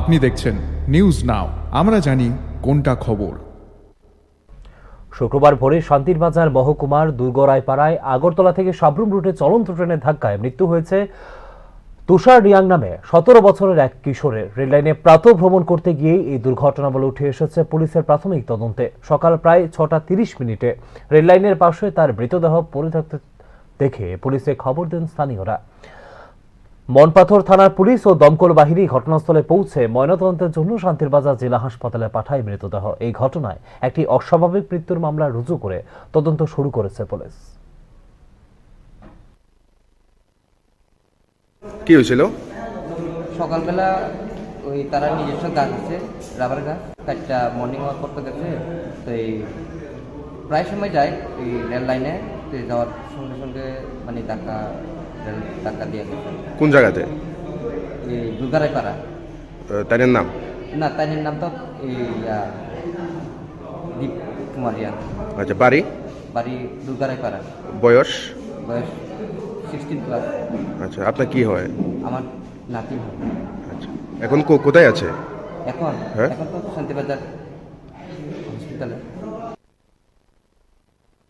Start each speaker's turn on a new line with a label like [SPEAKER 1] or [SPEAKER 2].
[SPEAKER 1] আপনি দেখছেন news now, আমরা জানি কোনটা খবর।
[SPEAKER 2] শুক্রবার ভোরে শান্তিরবাজার মহকুমার দুর্গরায়পাড়ায় আগরতলা থেকে সাবরুম রুটে চলন্ত ট্রেনের ধাক্কায় মৃত্যু হয়েছে তুষার রিয়াং নামে 17 বছরের এক কিশোরের। রেললাইনে প্রাতঃ ভ্রমণ করতে গিয়ে এই দুর্ঘটনা বলে উঠে এসেছে পুলিশের প্রাথমিক তদন্তে। সকাল প্রায় 6:30 রেললাইনের পাশে তার মৃতদেহ পড়ে থাকতে দেখে পুলিশে খবর দেন স্থানীয়রা। মনপাথর থানার পুলিশ ও দমকল বাহিনী ঘটনাস্থলে পৌঁছে ময়নাতদন্তের জন্য শান্তিরবাজার জেলা হাসপাতালে পাঠায় মৃতদেহ। এই ঘটনায় একটি অস্বাভাবিক মৃত্যুর মামলা রুজু করে তদন্ত শুরু করেছে পুলিশ।
[SPEAKER 3] কি হয়েছিল?
[SPEAKER 4] সকালবেলা ওই তারা নিজস্ব গাছ আছে, রাবার গাছ, একটা মর্নিং ওয়াক করতে গেছে। তো এই প্রায় সময় যায় এই রেল লাইনে, তো যাওয়ার সঙ্গে সঙ্গে মানে ধাক্কা দিয়ে গেছে।
[SPEAKER 3] কোন জায়গাতে?
[SPEAKER 4] এই দুর্গারায়পাড়া।
[SPEAKER 3] তাদের নাম?
[SPEAKER 4] না, তাদের নাম তো এই দীপ কুমারিয়া।
[SPEAKER 3] আচ্ছা, বাড়ি?
[SPEAKER 4] বাড়ি দুর্গারায়পাড়া।
[SPEAKER 3] বয়স?
[SPEAKER 4] বয়স 16+।
[SPEAKER 3] আচ্ছা, আপনার কি হয়?
[SPEAKER 4] আমার নাতি।
[SPEAKER 3] আচ্ছা, এখন কোথায় আছে?
[SPEAKER 4] এখন
[SPEAKER 3] হ্যাঁ?
[SPEAKER 4] এখন তো শান্তিবাজার হসপিটালে।